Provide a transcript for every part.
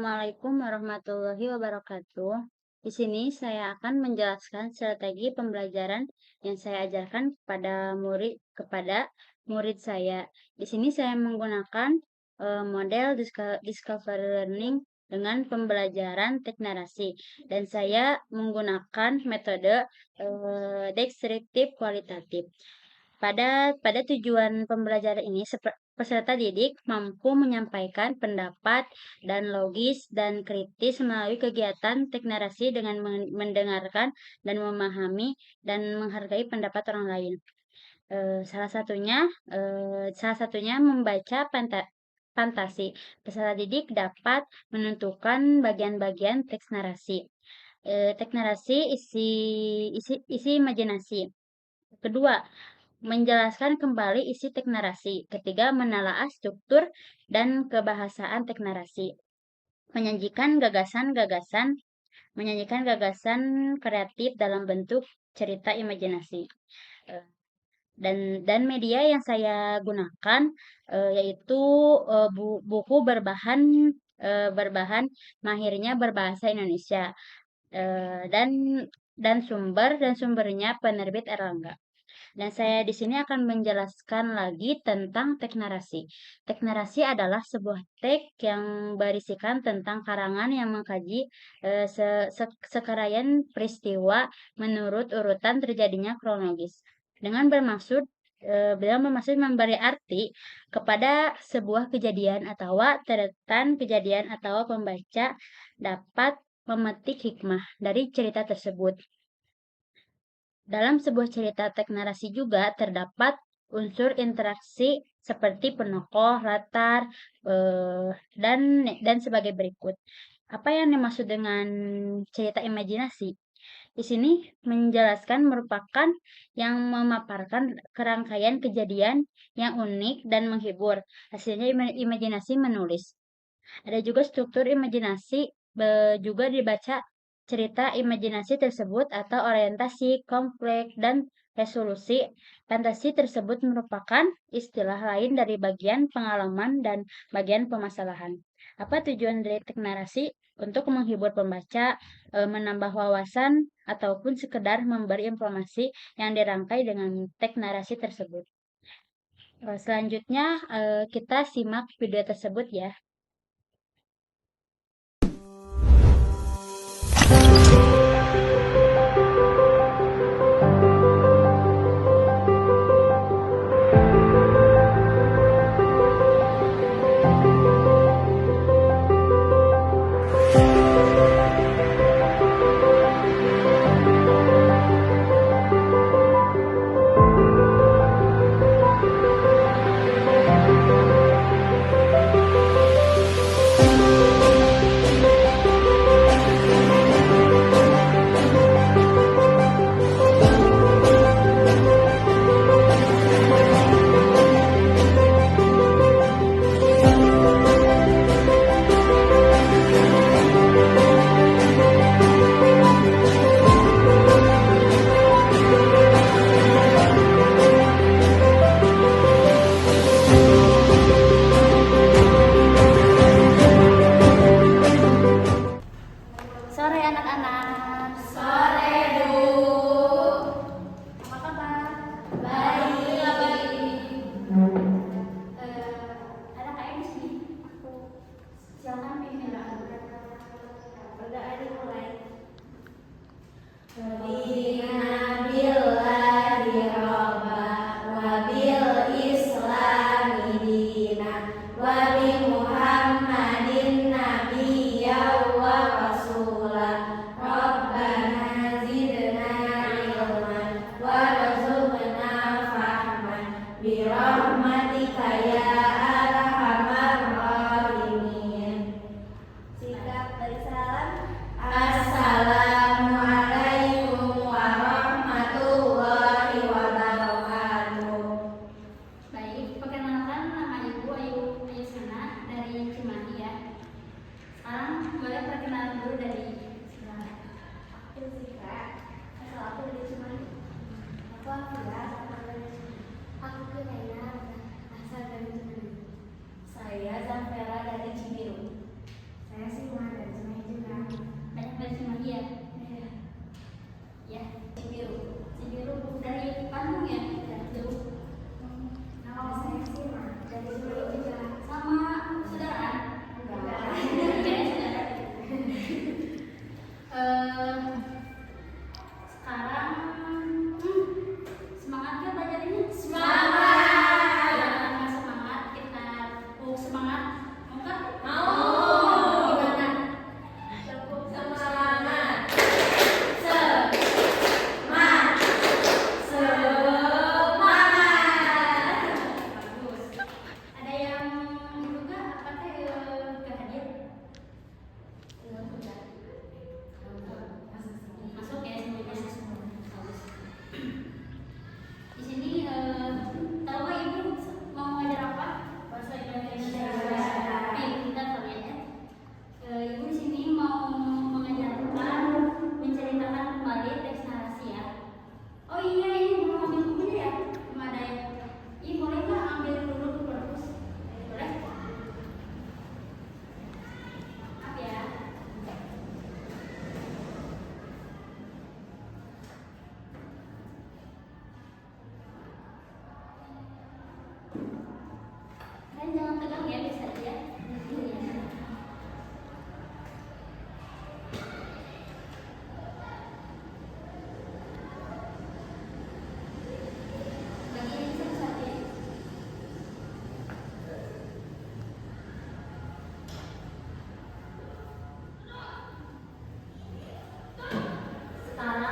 Assalamualaikum warahmatullahi wabarakatuh. Di sini saya akan menjelaskan strategi pembelajaran yang saya ajarkan kepada murid saya. Di sini saya menggunakan model Discovery Learning dengan pembelajaran teknik narasi dan saya menggunakan metode deskriptif kualitatif. Pada tujuan pembelajaran ini, peserta didik mampu menyampaikan pendapat dan logis dan kritis melalui kegiatan teknarasi dengan mendengarkan dan memahami dan menghargai pendapat orang lain. Salah satunya membaca fantasi. Peserta didik dapat menentukan bagian-bagian teks narasi. Teks narasi isi imajinasi. Kedua, menjelaskan kembali isi teks narasi. Ketiga, menelaah struktur dan kebahasaan teks narasi. Menyajikan gagasan kreatif dalam bentuk cerita imajinasi. Dan media yang saya gunakan yaitu buku berbahan mahirnya berbahasa Indonesia dan sumbernya penerbit Erlangga. Dan saya di sini akan menjelaskan lagi tentang teks narasi. Teks narasi adalah sebuah teks yang berisikan tentang karangan yang mengkaji sekarayan peristiwa menurut urutan terjadinya kronologis. Beliau bermaksud memberi arti kepada sebuah kejadian atau deretan kejadian atau pembaca dapat memetik hikmah dari cerita tersebut. Dalam sebuah cerita teks narasi juga terdapat unsur interaksi seperti penokoh, latar, dan sebagai berikut. Apa yang dimaksud dengan cerita imajinasi? Di sini menjelaskan merupakan yang memaparkan kerangkaian kejadian yang unik dan menghibur. Hasilnya imajinasi menulis. Ada juga struktur imajinasi, juga dibaca cerita imajinasi tersebut atau orientasi, konflik, dan resolusi. Fantasi tersebut merupakan istilah lain dari bagian pengalaman dan bagian permasalahan. Apa tujuan dari teks narasi? Untuk menghibur pembaca, menambah wawasan, ataupun sekedar memberi informasi yang dirangkai dengan teks narasi tersebut. Selanjutnya, kita simak video tersebut ya.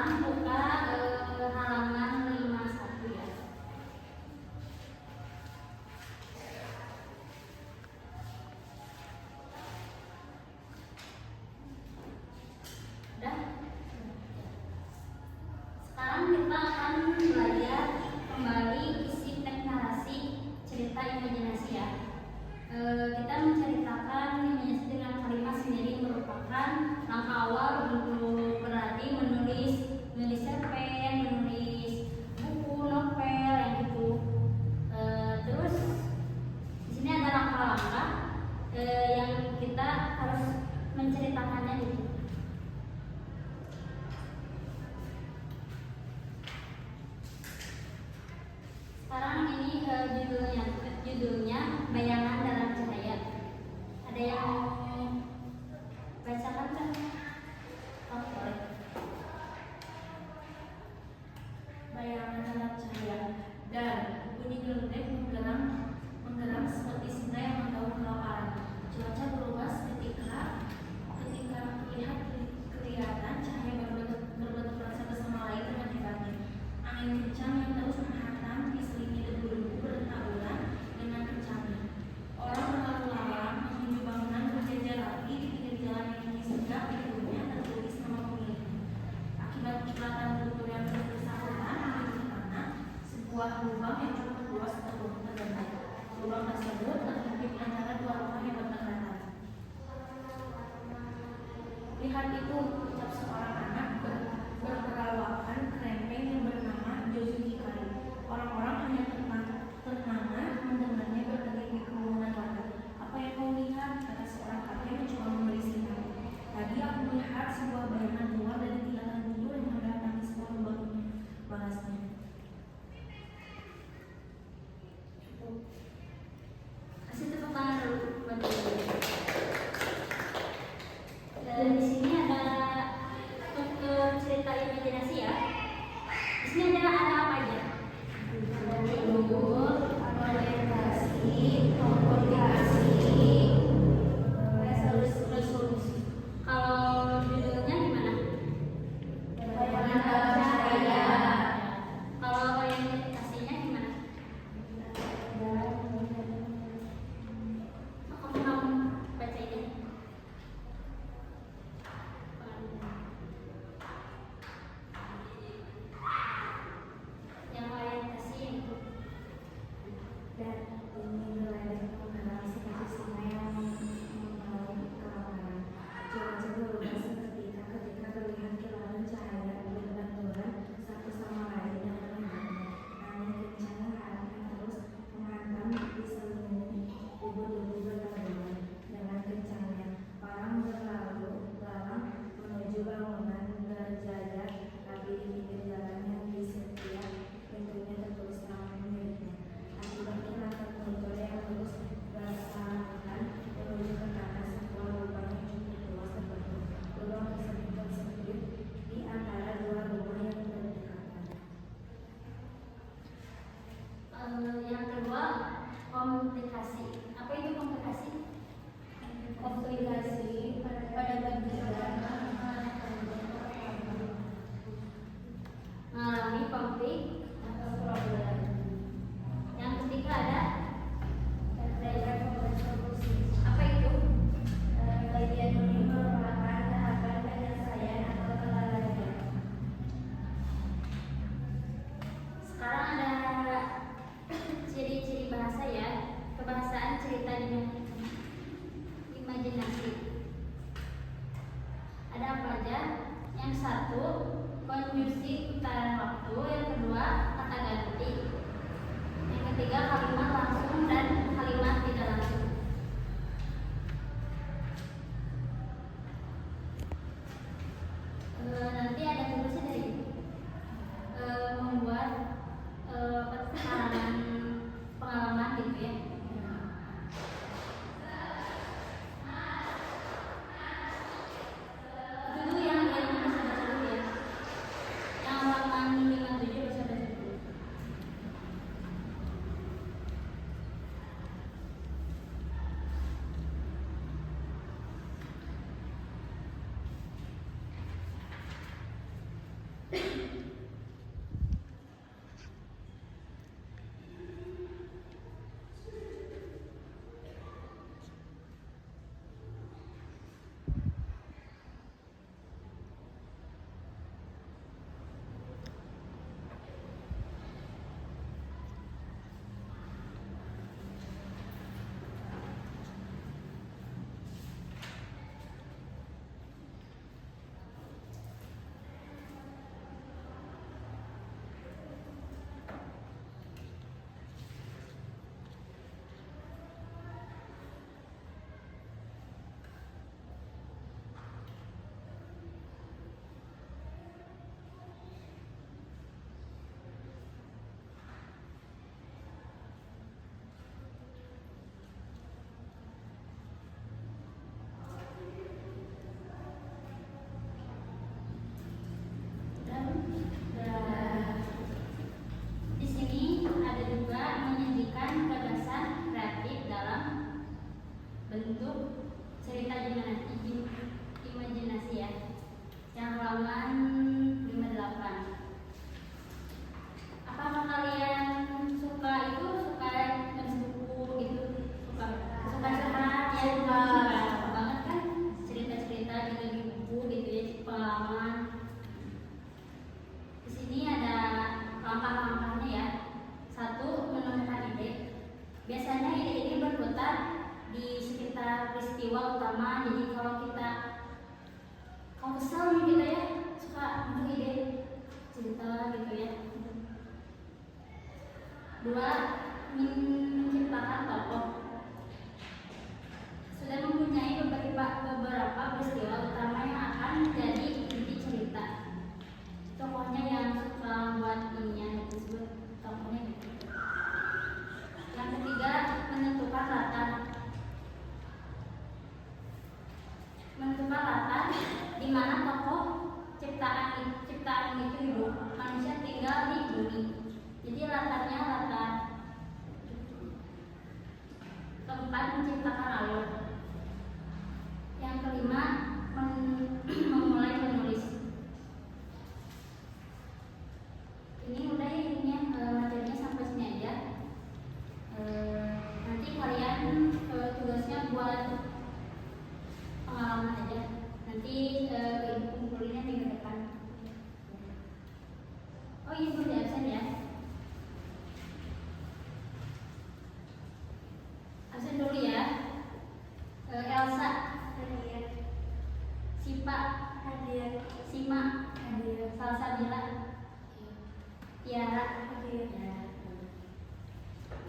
Sekarang buka halaman 51 ya. Udah? Sekarang kita akan belajar kembali isi teks narasi cerita imajinasi ya. Kita menceritakan imajinasi dengan kalimat sendiri merupakan langkah awal untuk berarti menulis cerpen, menulis buku, novel yang gitu. Terus di sini ada langkah-langkah yang kita harus menceritakannya gitu. Sekarang ini judulnya Bayangan dalam Cahaya. Ada yang bacakan kan? Oh, boleh. Bayangan dalam cahaya. Dan bunyi geledek menggeram seperti singa yang menggaung kelaparan. Cuaca berubah ketika kelihatan cahaya berbentuk satu sama lain dengan hebatnya. Angin kencang yang terus menghantam diselingi debu-debu bertaburan dengan kencangnya. Orang berlalu lalang menuju bangunan berjajar rapi di pinggir jalan yang tinggi sehingga pintunya tertulis nama pemiliknya. Akibat kipratan butur yang bersahutan di tanah, sebuah lubang yang cukup luas terbentuk. Lubang tersebut terhimpit di antara dua rumah yang berdekatan. Lihat itu, ucap seorang anak berperawakan kerempeng yang bernama Jozu Hikari. Orang-orang hanya ternama mendengarnya berdiri di kerumunan warga. Apa yang kau lihat? Kata seorang kakek mencoba memberi sinyal. Tadi aku melihat sebuah bayangan keluar dari kilatan tidur yang mendatangi sebuah lubang, balasnya. Kasih tepuk tangan dulu buat diri. Di sini ada untuk cerita imajinasi ya. Di sini ada apa aja? Ada judul, orientasi, komunikasi, resolusi. Kalau judulnya gimana? Bayangan dalam cahaya. Kalau orientasinya gimana? Kamu baca ini. Yang orientasi itu. Dan ini geledek menggeram seperti singa yang menggaung kelaparan. Cuaca berubah seketika ketika terlihat kilatan cahaya berbenturan satu sama lain dengan hebatnya. Angin kencang yang terus menghantam diselingi debu-debu bertaburan dengan kencangnya. Orang berlalu lalang menuju bangunan berjajar rapi di pinggir jalan yang di setiap pintunya tertulis nama pemiliknya. Akibat kilatan butur yang terus bersahutan menuju ke tanah, sebuah lubang yang cukup luas terbentuk. Lubang tersebut tersempit di antara dua rumah yang berdekatan. Yang kedua, komplikasi. Apa itu komplikasi? Komplikasi pada bagian Mengalami konflik atau problem. Yang ketiga ada apa itu? bagian ini merupakan tahapan penyelesaian atau penilaian. Sekarang ada ciri-ciri bahasa ya. Kebahasaan cerita imajinasi. Ada apa aja? Yang satu, konjungsi putaran waktu. Yang kedua, kata ganti. Yang ketiga, kalimat langsung dan kalimat tidak langsung. Nanti ada tugasnya dari membuat pengalaman gitu ya. Itu dulu yang bisa baca dulu ya. Yang halaman 57 bisa baca dulu. di mana tokoh ciptaan itu hidup, manusia tinggal di bumi. Jadi latarnya latar keempat menciptakan alur. Yang kelima memulai menulis. Ini udah ya ininya materinya sampai sini aja. Nanti kalian tugasnya buat pengalaman aja. Nanti ibu kumpulinnya minggu depan. Oh iya belum di absen ya. Absen dulu ya. Elsa hadir, Sipa hadir, Sima hadir, Salsabila Tiara hadir.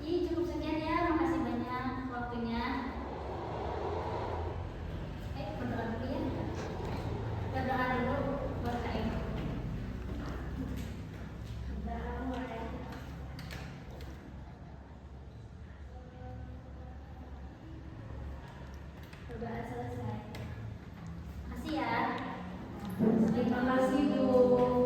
Jadi cukup sekian ya, makasih banyak waktunya. Berdoa dulu ya. Berdoa dulu buat KM. Berdoa selesai. Makasih ya. Terima kasih Bu.